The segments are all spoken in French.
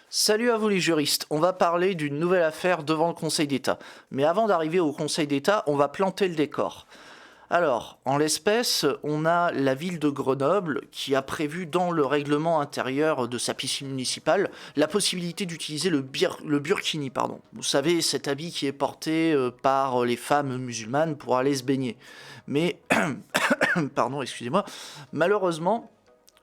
Salut à vous les juristes, on va parler d'une nouvelle affaire devant le Conseil d'État. Mais avant d'arriver au Conseil d'État, on va planter le décor. Alors, en l'espèce, on a la ville de Grenoble qui a prévu dans le règlement intérieur de sa piscine municipale la possibilité d'utiliser le burkini, pardon. Vous savez, cet habit qui est porté par les femmes musulmanes pour aller se baigner. Mais, pardon, excusez-moi, malheureusement,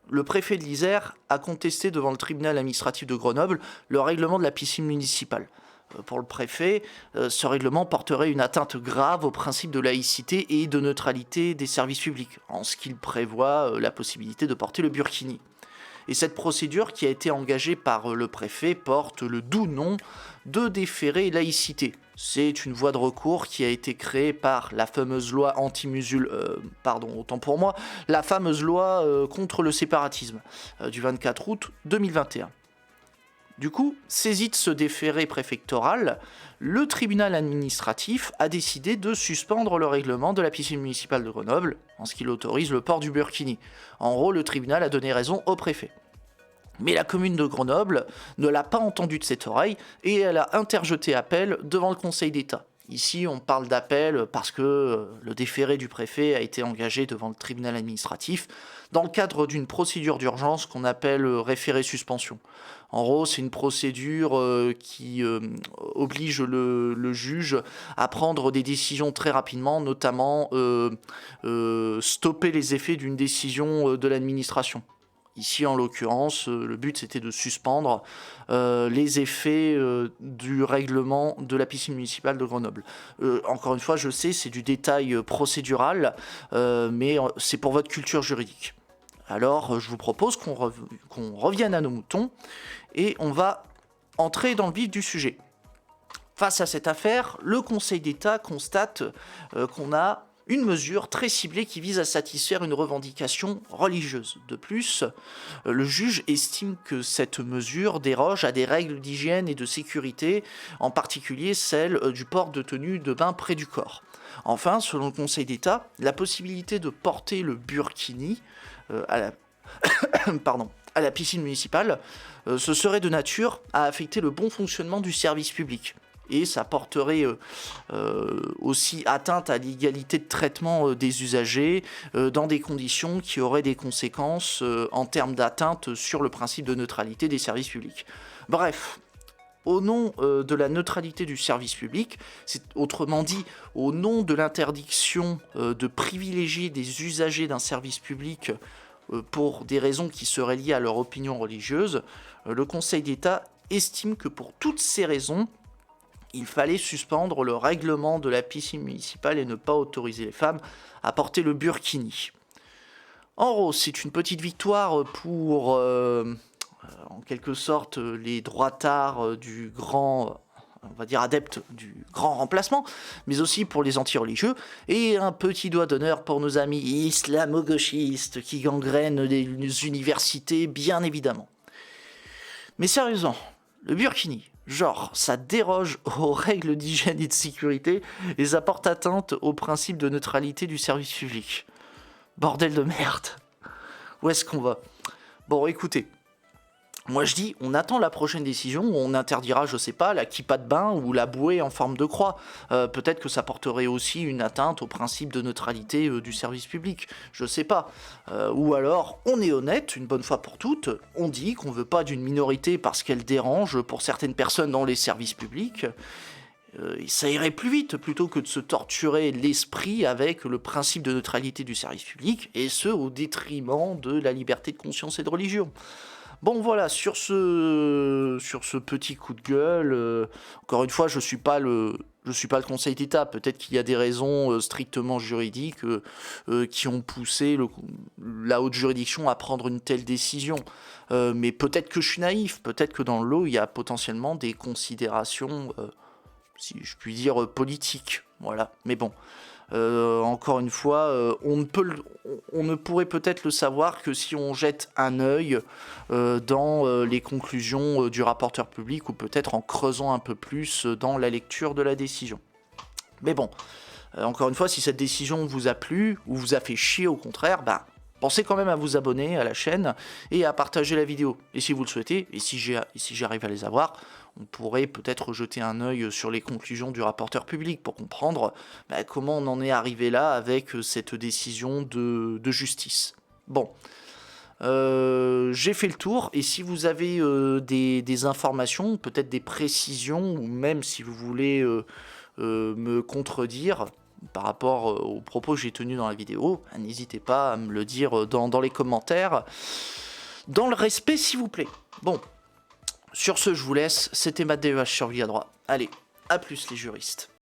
le préfet de l'Isère a contesté devant le tribunal administratif de Grenoble le règlement de la piscine municipale. Pour le préfet, ce règlement porterait une atteinte grave au principe de laïcité et de neutralité des services publics, en ce qu'il prévoit la possibilité de porter le burkini. Et cette procédure qui a été engagée par le préfet porte le doux nom de déféré laïcité. C'est une voie de recours qui a été créée par la fameuse loi la fameuse loi contre le séparatisme du 24 août 2021. Du coup, saisi de ce déféré préfectoral, le tribunal administratif a décidé de suspendre le règlement de la piscine municipale de Grenoble, en ce qu'il autorise le port du burkini. En gros, le tribunal a donné raison au préfet. Mais la commune de Grenoble ne l'a pas entendu de cette oreille et elle a interjeté appel devant le Conseil d'État. Ici, on parle d'appel parce que le déféré du préfet a été engagé devant le tribunal administratif dans le cadre d'une procédure d'urgence qu'on appelle référé-suspension. En gros, c'est une procédure qui oblige le juge à prendre des décisions très rapidement, notamment stopper les effets d'une décision de l'administration. Ici, en l'occurrence, le but c'était de suspendre les effets du règlement de la piscine municipale de Grenoble. Encore une fois, je sais, c'est du détail procédural, mais c'est pour votre culture juridique. Alors, je vous propose qu'on revienne à nos moutons et on va entrer dans le vif du sujet. Face à cette affaire, le Conseil d'État constate qu'on a une mesure très ciblée qui vise à satisfaire une revendication religieuse. De plus, le juge estime que cette mesure déroge à des règles d'hygiène et de sécurité, en particulier celle du port de tenue de bain près du corps. Enfin, selon le Conseil d'État, la possibilité de porter le burkini à la piscine municipale, ce serait de nature à affecter le bon fonctionnement du service public. Et ça porterait aussi atteinte à l'égalité de traitement des usagers dans des conditions qui auraient des conséquences en termes d'atteinte sur le principe de neutralité des services publics. Bref, au nom de la neutralité du service public, c'est autrement dit au nom de l'interdiction de privilégier des usagers d'un service public pour des raisons qui seraient liées à leur opinion religieuse, le Conseil d'État estime que pour toutes ces raisons, il fallait suspendre le règlement de la piscine municipale et ne pas autoriser les femmes à porter le burkini. En gros, c'est une petite victoire pour, en quelque sorte, les droitards du grand, on va dire adeptes du grand remplacement, mais aussi pour les anti-religieux, et un petit doigt d'honneur pour nos amis islamo-gauchistes qui gangrènent les universités, bien évidemment. Mais sérieusement, le burkini, genre, ça déroge aux règles d'hygiène et de sécurité et ça porte atteinte au principe de neutralité du service public. Bordel de merde. Où est-ce qu'on va ? Bon, écoutez. Moi je dis, on attend la prochaine décision où on interdira, je sais pas, la kippa de bain ou la bouée en forme de croix. Peut-être que ça porterait aussi une atteinte au principe de neutralité du service public. Je sais pas. Ou alors, on est honnête, une bonne fois pour toutes, on dit qu'on veut pas d'une minorité parce qu'elle dérange pour certaines personnes dans les services publics. Ça irait plus vite plutôt que de se torturer l'esprit avec le principe de neutralité du service public, et ce au détriment de la liberté de conscience et de religion. Bon voilà, sur ce petit coup de gueule, encore une fois, je suis pas le Conseil d'État. Peut-être qu'il y a des raisons strictement juridiques qui ont poussé la haute juridiction à prendre une telle décision. Mais peut-être que je suis naïf, peut-être que dans le lot, il y a potentiellement des considérations, si je puis dire, politiques. Voilà, mais bon. Encore une fois, on ne pourrait peut-être le savoir que si on jette un œil dans les conclusions du rapporteur public, ou peut-être en creusant un peu plus dans la lecture de la décision. Mais bon, encore une fois, si cette décision vous a plu ou vous a fait chier au contraire, Pensez quand même à vous abonner à la chaîne et à partager la vidéo. Et si vous le souhaitez, et si j'arrive à les avoir, on pourrait peut-être jeter un œil sur les conclusions du rapporteur public pour comprendre comment on en est arrivé là avec cette décision de justice. Bon, j'ai fait le tour, et si vous avez des informations, peut-être des précisions, ou même si vous voulez me contredire par rapport aux propos que j'ai tenus dans la vidéo, n'hésitez pas à me le dire dans les commentaires, dans le respect s'il vous plaît. Bon, sur ce je vous laisse, c'était Matt DEH sur Via Droit. Allez, à plus les juristes.